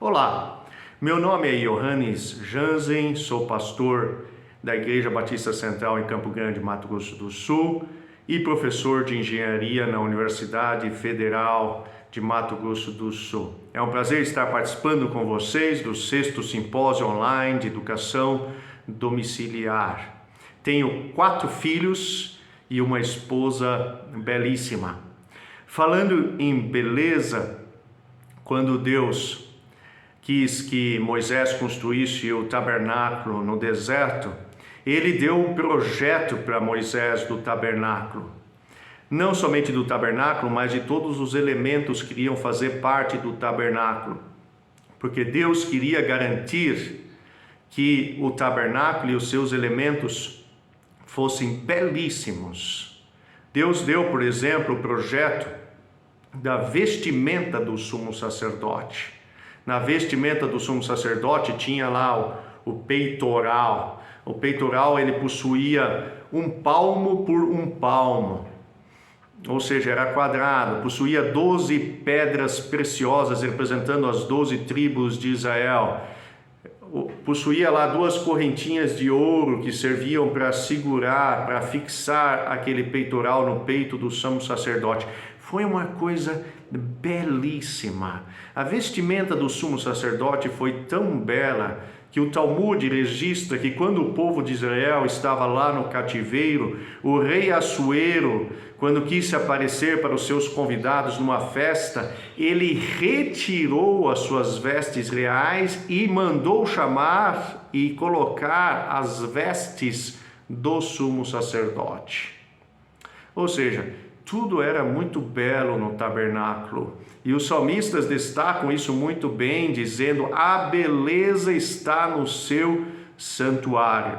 Olá, meu nome é Johannes Jansen, sou pastor da Igreja Batista Central em Campo Grande, Mato Grosso do Sul e professor de engenharia na Universidade Federal de Mato Grosso do Sul. É um prazer estar participando com vocês do 6º Simpósio Online de Educação Domiciliar. Tenho 4 filhos e uma esposa belíssima. Falando em beleza, quando Deus quis que Moisés construísse o tabernáculo no deserto, ele deu um projeto para Moisés do tabernáculo. Não somente do tabernáculo, mas de todos os elementos que iriam fazer parte do tabernáculo. Porque Deus queria garantir que o tabernáculo e os seus elementos fossem belíssimos. Deus deu, por exemplo, o projeto da vestimenta do sumo sacerdote. Na vestimenta do sumo sacerdote tinha lá o peitoral. O peitoral ele possuía 1 palmo por 1 palmo, ou seja, era quadrado, possuía 12 pedras preciosas representando as 12 tribos de Israel. Possuía lá 2 correntinhas de ouro que serviam para segurar, para fixar aquele peitoral no peito do sumo sacerdote. Foi uma coisa belíssima. A vestimenta do sumo sacerdote foi tão bela que o Talmud registra que quando o povo de Israel estava lá no cativeiro, o rei Assuero, quando quis se aparecer para os seus convidados numa festa, ele retirou as suas vestes reais e mandou chamar e colocar as vestes do sumo sacerdote. Ou seja, tudo era muito belo no tabernáculo. E os salmistas destacam isso muito bem, dizendo: a beleza está no seu santuário.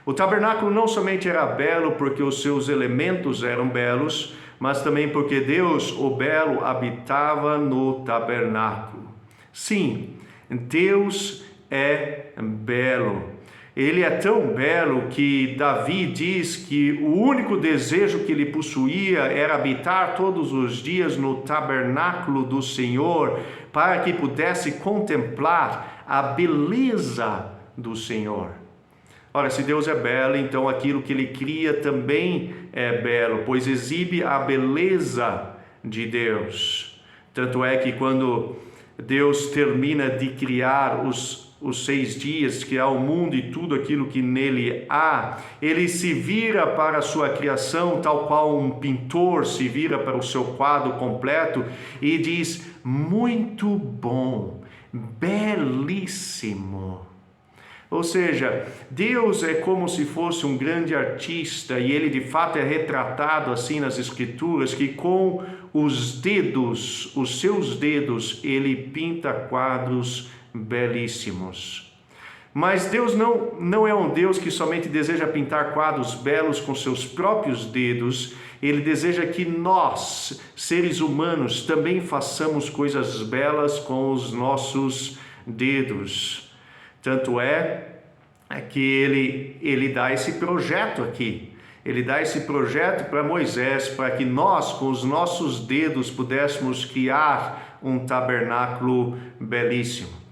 O tabernáculo não somente era belo porque os seus elementos eram belos, mas também porque Deus, o belo, habitava no tabernáculo. Sim, Deus é belo. Ele é tão belo que Davi diz que o único desejo que ele possuía era habitar todos os dias no tabernáculo do Senhor, para que pudesse contemplar a beleza do Senhor. Ora, se Deus é belo, então aquilo que ele cria também é belo, pois exibe a beleza de Deus. Tanto é que quando Deus termina de criar os 6 dias, criar o mundo e tudo aquilo que nele há, ele se vira para a sua criação, tal qual um pintor se vira para o seu quadro completo e diz: muito bom, belíssimo. Ou seja, Deus é como se fosse um grande artista, e ele de fato é retratado assim nas Escrituras, que com os dedos, os seus dedos, ele pinta quadros belíssimos. Mas Deus não é um Deus que somente deseja pintar quadros belos com seus próprios dedos. Ele deseja que nós, seres humanos, também façamos coisas belas com os nossos dedos. Tanto é que ele dá esse projeto aqui. Ele dá esse projeto para Moisés, para que nós, com os nossos dedos, pudéssemos criar um tabernáculo belíssimo.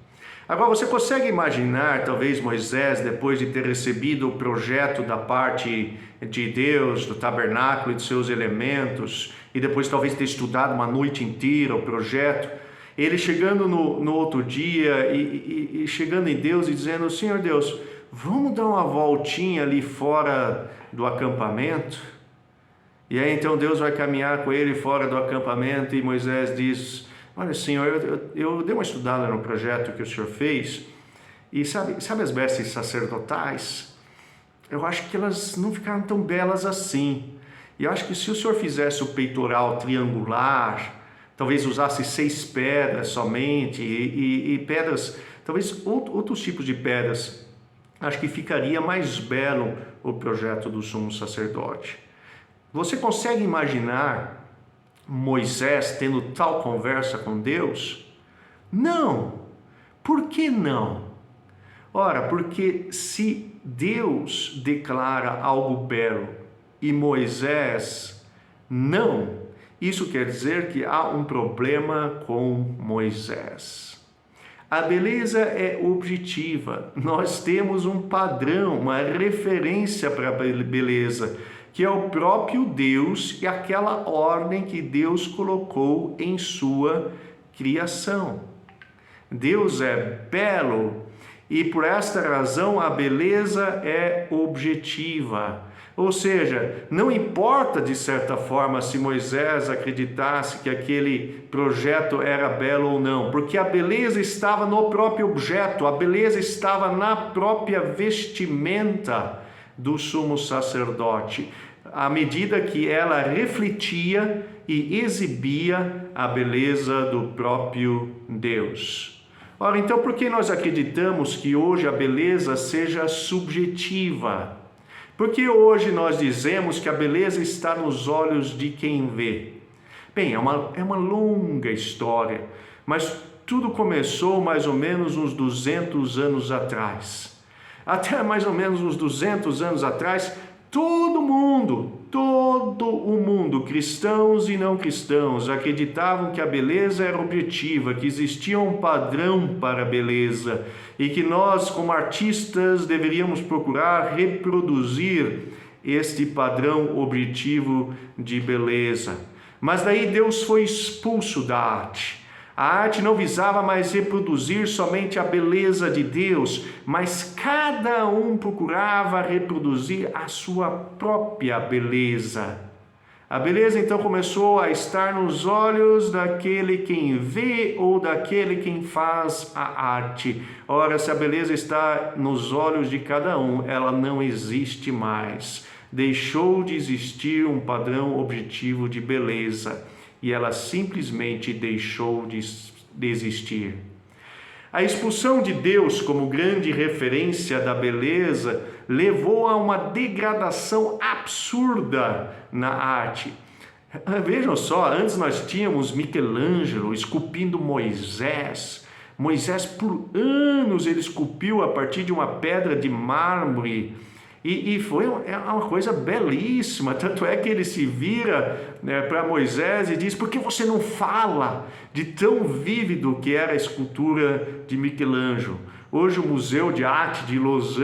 Agora, você consegue imaginar, talvez, Moisés, depois de ter recebido o projeto da parte de Deus, do tabernáculo e de seus elementos, e depois talvez ter estudado uma noite inteira o projeto, ele chegando no outro dia e chegando em Deus e dizendo: Senhor Deus, vamos dar uma voltinha ali fora do acampamento? E aí então Deus vai caminhar com ele fora do acampamento e Moisés diz: olha, Senhor, eu dei uma estudada no projeto que o Senhor fez, e sabe as vestes sacerdotais? Eu acho que elas não ficaram tão belas assim. E eu acho que se o Senhor fizesse o peitoral triangular, talvez usasse 6 pedras somente, e pedras, talvez outros tipos de pedras, acho que ficaria mais belo o projeto do sumo sacerdote. Você consegue imaginar Moisés tendo tal conversa com Deus? Não. Por que não? Ora, porque se Deus declara algo belo e Moisés não, isso quer dizer que há um problema com Moisés. A beleza é objetiva. Nós temos um padrão, uma referência para a beleza, que é o próprio Deus e aquela ordem que Deus colocou em sua criação. Deus é belo e por esta razão a beleza é objetiva. Ou seja, não importa de certa forma se Moisés acreditasse que aquele projeto era belo ou não, porque a beleza estava no próprio objeto, a beleza estava na própria vestimenta do sumo sacerdote, à medida que ela refletia e exibia a beleza do próprio Deus. Ora, então por que nós acreditamos que hoje a beleza seja subjetiva? Porque hoje nós dizemos que a beleza está nos olhos de quem vê. Bem, é uma longa história, mas tudo começou mais ou menos uns 200 anos atrás. Até mais ou menos uns 200 anos atrás, todo o mundo, cristãos e não cristãos, acreditavam que a beleza era objetiva, que existia um padrão para a beleza e que nós, como artistas, deveríamos procurar reproduzir este padrão objetivo de beleza. Mas daí Deus foi expulso da arte. A arte não visava mais reproduzir somente a beleza de Deus, mas cada um procurava reproduzir a sua própria beleza. A beleza então começou a estar nos olhos daquele quem vê ou daquele quem faz a arte. Ora, se a beleza está nos olhos de cada um, ela não existe mais. Deixou de existir um padrão objetivo de beleza. E ela simplesmente deixou de existir. A expulsão de Deus como grande referência da beleza levou a uma degradação absurda na arte. Vejam só, antes nós tínhamos Michelangelo esculpindo Moisés. Moisés por anos ele esculpiu a partir de uma pedra de mármore. E foi uma coisa belíssima, tanto é que ele se vira para Moisés e diz: por que você não fala? De tão vívido que era a escultura de Michelangelo. Hoje o Museu de Arte de Los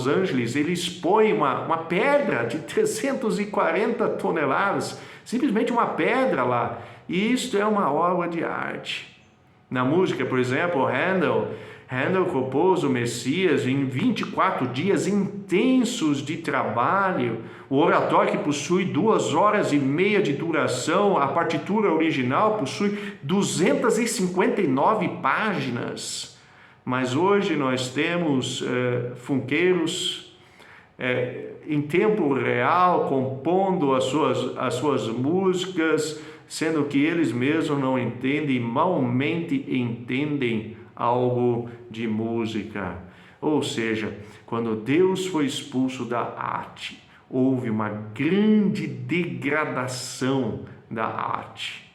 Angeles ele expõe uma pedra de 340 toneladas, simplesmente uma pedra lá, e isto é uma obra de arte. Na música, por exemplo, Handel compôs o Messias em 24 dias intensos de trabalho. O oratório, que possui 2 horas e meia de duração, a partitura original possui 259 páginas. Mas hoje nós temos funkeiros em tempo real compondo as suas músicas, sendo que eles mesmos não entendem, malmente entendem algo de música. Ou seja, quando Deus foi expulso da arte, houve uma grande degradação da arte.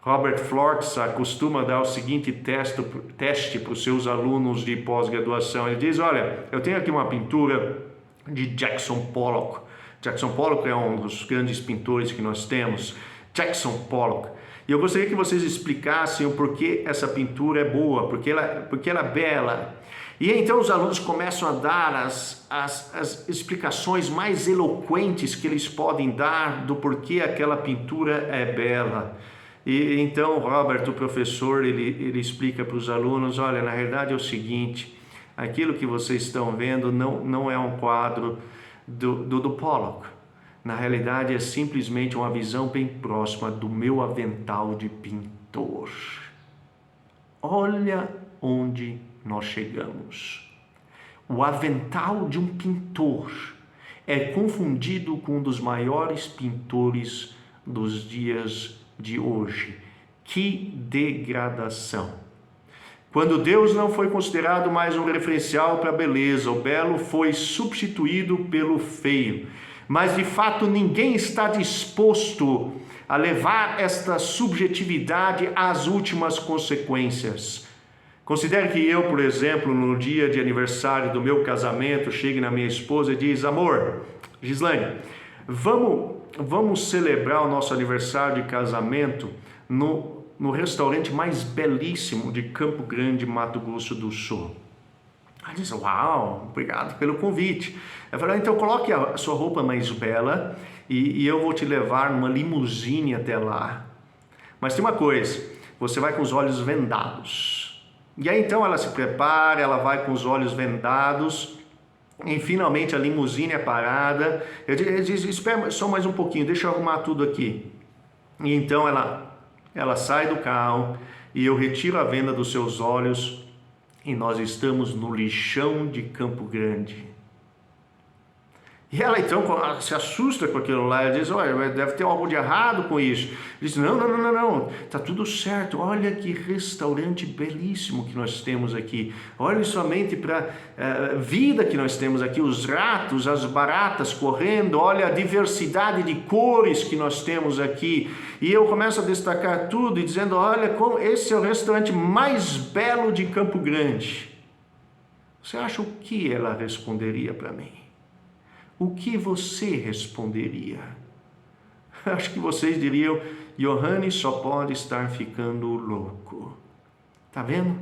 Robert Floertz costuma dar o seguinte teste para os seus alunos de pós-graduação. Ele diz: olha, eu tenho aqui uma pintura de Jackson Pollock. Jackson Pollock é um dos grandes pintores que nós temos. Jackson Pollock. E eu gostaria que vocês explicassem o porquê essa pintura é boa, porque ela é bela. E então os alunos começam a dar as explicações mais eloquentes que eles podem dar do porquê aquela pintura é bela. E então Robert, o professor, ele explica para os alunos: olha, na verdade é o seguinte, aquilo que vocês estão vendo não é um quadro do Pollock. Na realidade é simplesmente uma visão bem próxima do meu avental de pintor. Olha onde nós chegamos. O avental de um pintor é confundido com um dos maiores pintores dos dias de hoje. Que degradação! Quando Deus não foi considerado mais um referencial para a beleza, o belo foi substituído pelo feio. Mas de fato ninguém está disposto a levar esta subjetividade às últimas consequências. Considere que eu, por exemplo, no dia de aniversário do meu casamento, chegue na minha esposa e diz: amor, Gislaine, vamos celebrar o nosso aniversário de casamento no restaurante mais belíssimo de Campo Grande, Mato Grosso do Sul. Ela disse, uau, obrigado pelo convite. Eu falei, então coloque a sua roupa mais bela e eu vou te levar numa limusine até lá. Mas tem uma coisa, você vai com os olhos vendados. E aí então ela se prepara, ela vai com os olhos vendados e finalmente a limusine é parada. Eu disse, espera só mais um pouquinho, deixa eu arrumar tudo aqui. E então ela sai do carro e eu retiro a venda dos seus olhos e nós estamos no lixão de Campo Grande. E ela então se assusta com aquilo lá, ela diz, olha, deve ter algo de errado com isso. Diz, não, está tudo certo, olha que restaurante belíssimo que nós temos aqui, olha somente para a vida que nós temos aqui, os ratos, as baratas correndo, olha a diversidade de cores que nós temos aqui. E eu começo a destacar tudo e dizendo, olha, como esse é o restaurante mais belo de Campo Grande. Você acha o que ela responderia para mim? O que você responderia? Acho que vocês diriam, Johannes só pode estar ficando louco. Tá vendo?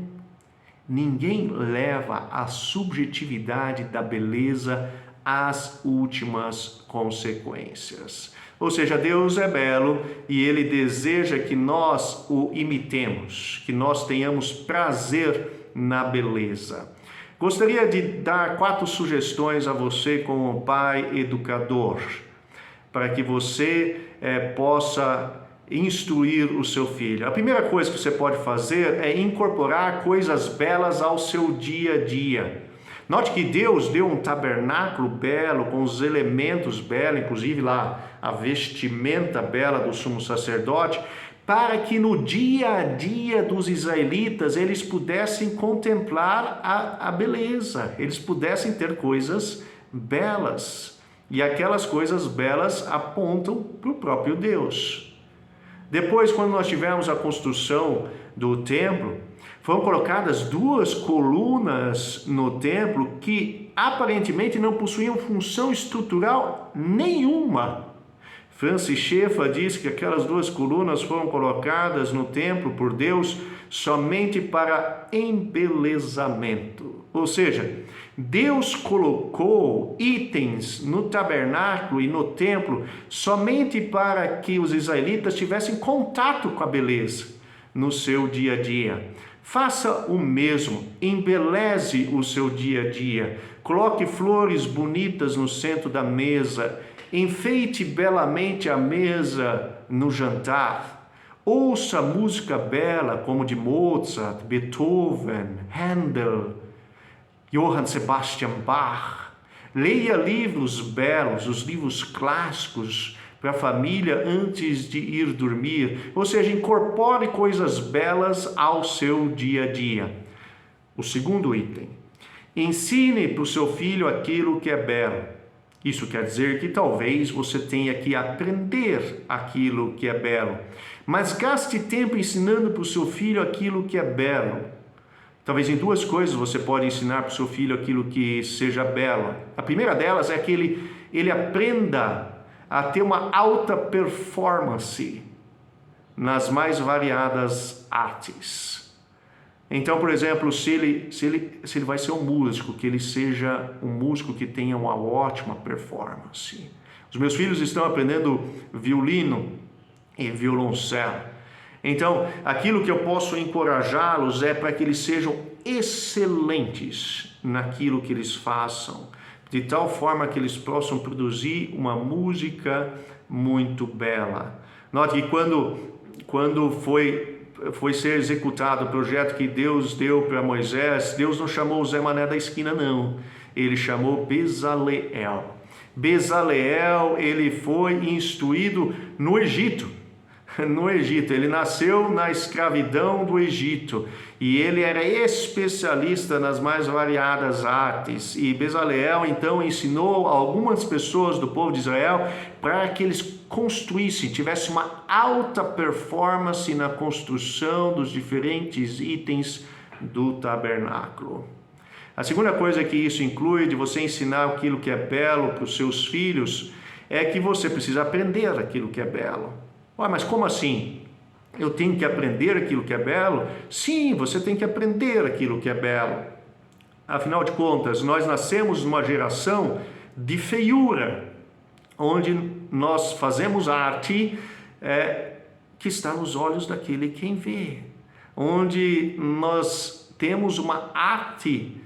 Ninguém leva a subjetividade da beleza às últimas consequências. Ou seja, Deus é belo e Ele deseja que nós o imitemos, que nós tenhamos prazer na beleza. Gostaria de dar 4 sugestões a você como pai educador, para que você possa instruir o seu filho. A primeira coisa que você pode fazer é incorporar coisas belas ao seu dia a dia. Note que Deus deu um tabernáculo belo, com os elementos belos, inclusive lá a vestimenta bela do sumo sacerdote, para que no dia a dia dos israelitas eles pudessem contemplar a beleza, eles pudessem ter coisas belas. E aquelas coisas belas apontam para o próprio Deus. Depois, quando nós tivemos a construção do templo, foram colocadas 2 colunas no templo que aparentemente não possuíam função estrutural nenhuma. Francis Schaeffer diz que aquelas 2 colunas foram colocadas no templo por Deus somente para embelezamento. Ou seja, Deus colocou itens no tabernáculo e no templo somente para que os israelitas tivessem contato com a beleza no seu dia a dia. Faça o mesmo, embeleze o seu dia a dia, coloque flores bonitas no centro da mesa, enfeite belamente a mesa no jantar, ouça música bela como de Mozart, Beethoven, Handel, Johann Sebastian Bach, leia livros belos, os livros clássicos para a família antes de ir dormir, ou seja, incorpore coisas belas ao seu dia a dia. O segundo item, ensine para o seu filho aquilo que é belo. Isso quer dizer que talvez você tenha que aprender aquilo que é belo, mas gaste tempo ensinando para o seu filho aquilo que é belo. Talvez em 2 coisas você pode ensinar para o seu filho aquilo que seja belo. A primeira delas é que ele aprenda a ter uma alta performance nas mais variadas artes. Então, por exemplo, se ele vai ser um músico, que ele seja um músico que tenha uma ótima performance. Os meus filhos estão aprendendo violino e violoncelo. Então, aquilo que eu posso encorajá-los é para que eles sejam excelentes naquilo que eles façam, de tal forma que eles possam produzir uma música muito bela. Note que quando foi ser executado o projeto que Deus deu para Moisés, Deus não chamou o Zé Mané da esquina, não. Ele chamou Bezaleel. Bezaleel, ele foi instruído no Egito. No Egito, ele nasceu na escravidão do Egito e ele era especialista nas mais variadas artes. E Bezaleel então ensinou algumas pessoas do povo de Israel para que eles construíssem, tivessem uma alta performance na construção dos diferentes itens do tabernáculo. A segunda coisa que isso inclui, de você ensinar aquilo que é belo para os seus filhos, é que você precisa aprender aquilo que é belo. Ué, mas como assim? Eu tenho que aprender aquilo que é belo? Sim, você tem que aprender aquilo que é belo. Afinal de contas, nós nascemos numa geração de feiura, onde nós fazemos arte que está nos olhos daquele quem vê, onde nós temos uma arte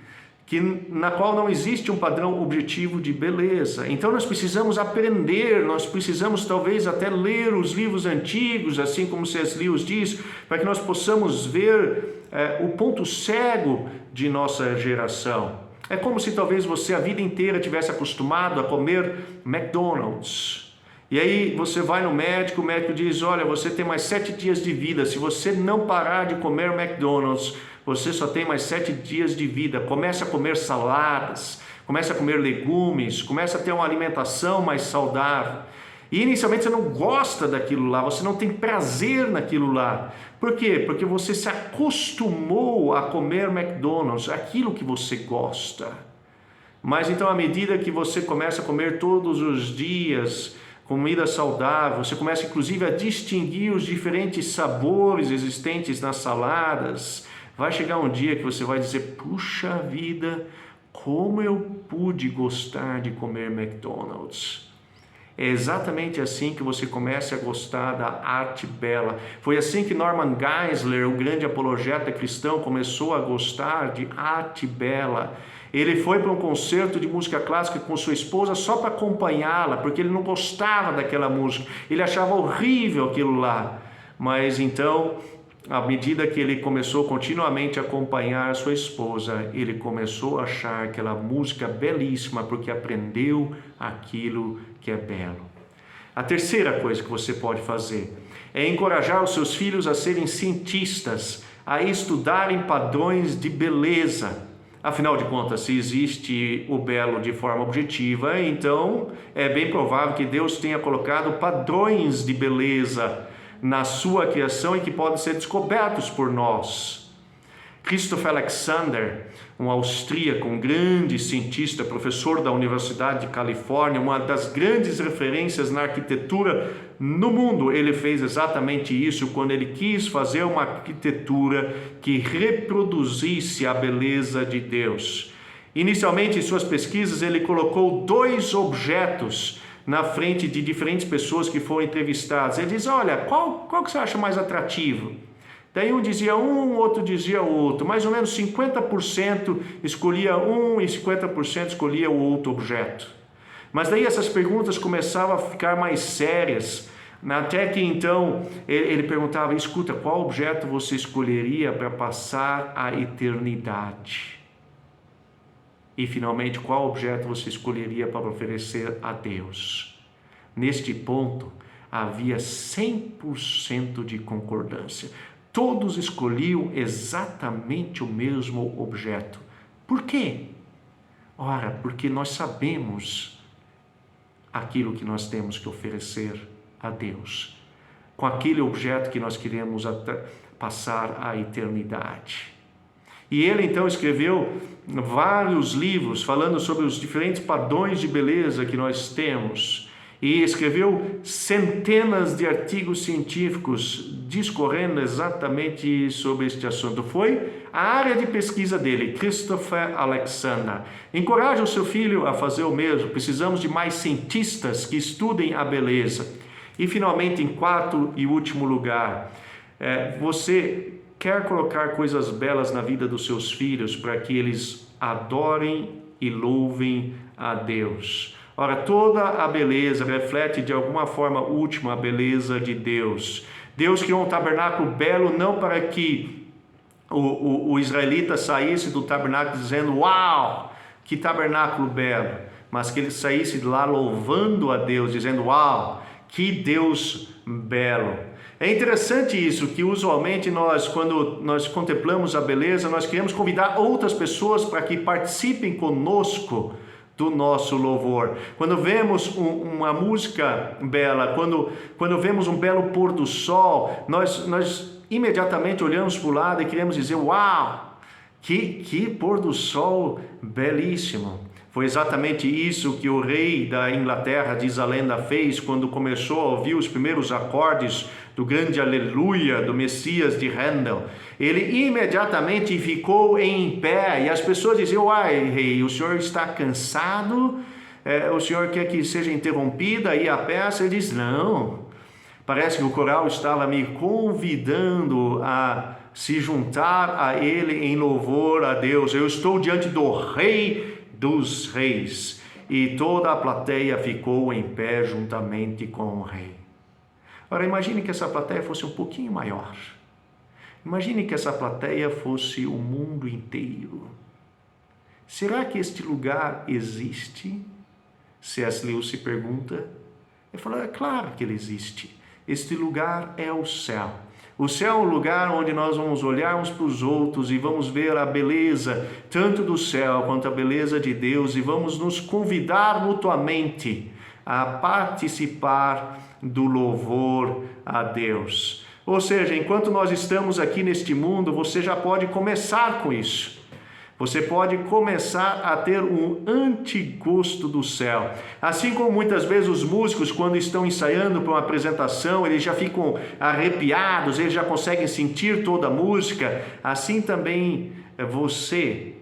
na qual não existe um padrão objetivo de beleza. Então nós precisamos aprender, nós precisamos talvez até ler os livros antigos, assim como C.S. Lewis diz, para que nós possamos ver o ponto cego de nossa geração. É como se talvez você a vida inteira tivesse acostumado a comer McDonald's. E aí você vai no médico, o médico diz, olha, você tem mais 7 dias de vida, se você não parar de comer McDonald's, você só tem mais 7 dias de vida. Comece a comer saladas, comece a comer legumes, comece a ter uma alimentação mais saudável. E inicialmente você não gosta daquilo lá, você não tem prazer naquilo lá. Por quê? Porque você se acostumou a comer McDonald's, aquilo que você gosta. Mas então à medida que você começa a comer todos os dias comida saudável, você começa inclusive a distinguir os diferentes sabores existentes nas saladas, vai chegar um dia que você vai dizer, puxa vida, como eu pude gostar de comer McDonald's. É exatamente assim que você começa a gostar da arte bela. Foi assim que Norman Geisler, o grande apologeta cristão, começou a gostar de arte bela. Ele foi para um concerto de música clássica com sua esposa só para acompanhá-la, porque ele não gostava daquela música, ele achava horrível aquilo lá. Mas então, à medida que ele começou continuamente a acompanhar sua esposa, ele começou a achar aquela música belíssima, porque aprendeu aquilo que é belo. A terceira coisa que você pode fazer é encorajar os seus filhos a serem cientistas, a estudarem padrões de beleza. Afinal de contas, se existe o belo de forma objetiva, então é bem provável que Deus tenha colocado padrões de beleza na sua criação e que podem ser descobertos por nós. Christopher Alexander, um austríaco, um grande cientista, professor da Universidade de Califórnia, uma das grandes referências na arquitetura no mundo, ele fez exatamente isso quando ele quis fazer uma arquitetura que reproduzisse a beleza de Deus. Inicialmente, em suas pesquisas, ele colocou 2 objetos na frente de diferentes pessoas que foram entrevistadas. Ele diz, olha, qual que você acha mais atrativo? Daí um dizia um, outro dizia outro. Mais ou menos 50% escolhia um e 50% escolhia o outro objeto. Mas daí essas perguntas começavam a ficar mais sérias, até que então ele perguntava, escuta, qual objeto você escolheria para passar a eternidade? E finalmente, qual objeto você escolheria para oferecer a Deus? Neste ponto, havia 100% de concordância. Todos escolhiam exatamente o mesmo objeto. Por quê? Ora, porque nós sabemos aquilo que nós temos que oferecer a Deus, com aquele objeto que nós queremos passar a eternidade. E ele então escreveu vários livros falando sobre os diferentes padrões de beleza que nós temos, e escreveu centenas de artigos científicos discorrendo exatamente sobre este assunto. Foi a área de pesquisa dele, Christopher Alexander. Encoraje o seu filho a fazer o mesmo. Precisamos de mais cientistas que estudem a beleza. E finalmente, em 4º e último lugar, você quer colocar coisas belas na vida dos seus filhos para que eles adorem e louvem a Deus. Ora, toda a beleza reflete de alguma forma última a beleza de Deus. Deus criou um tabernáculo belo não para que o israelita saísse do tabernáculo dizendo, uau, que tabernáculo belo, mas que ele saísse de lá louvando a Deus, dizendo, uau, que Deus belo. É interessante isso, que usualmente quando nós contemplamos a beleza, nós queremos convidar outras pessoas para que participem conosco do nosso louvor. Quando vemos uma música bela, quando vemos um belo pôr do sol, nós imediatamente olhamos para o lado e queremos dizer, uau, que pôr do sol belíssimo. Foi exatamente isso que o rei da Inglaterra, diz a lenda, fez quando começou a ouvir os primeiros acordes do grande Aleluia, do Messias de Handel, ele imediatamente ficou em pé, e as pessoas diziam: uai, rei, o senhor está cansado? O senhor quer que seja interrompida aí a peça? Ele diz: não, parece que o coral estava me convidando a se juntar a ele em louvor a Deus. Eu estou diante do Rei dos Reis. E toda a plateia ficou em pé juntamente com o rei. Ora, imagine que essa plateia fosse um pouquinho maior. Imagine que essa plateia fosse o mundo inteiro. Será que este lugar existe? C.S. Lewis se pergunta. Ele falou: é claro que ele existe. Este lugar é o céu. O céu é um lugar onde nós vamos olhar uns para os outros e vamos ver a beleza tanto do céu quanto a beleza de Deus, e vamos nos convidar mutuamente a participar do louvor a Deus. Ou seja, enquanto nós estamos aqui neste mundo, você já pode começar com isso. Você pode começar a ter um antigosto do céu. Assim como muitas vezes os músicos, quando estão ensaiando para uma apresentação, eles já ficam arrepiados, eles já conseguem sentir toda a música. Assim também você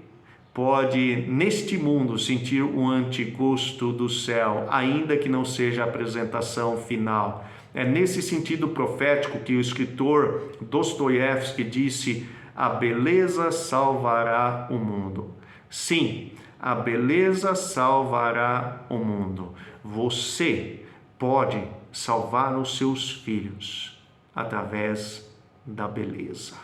pode, neste mundo, sentir um antigosto do céu, ainda que não seja a apresentação final. É nesse sentido profético que o escritor Dostoiévski disse: a beleza salvará o mundo. Sim, a beleza salvará o mundo. Você pode salvar os seus filhos através da beleza.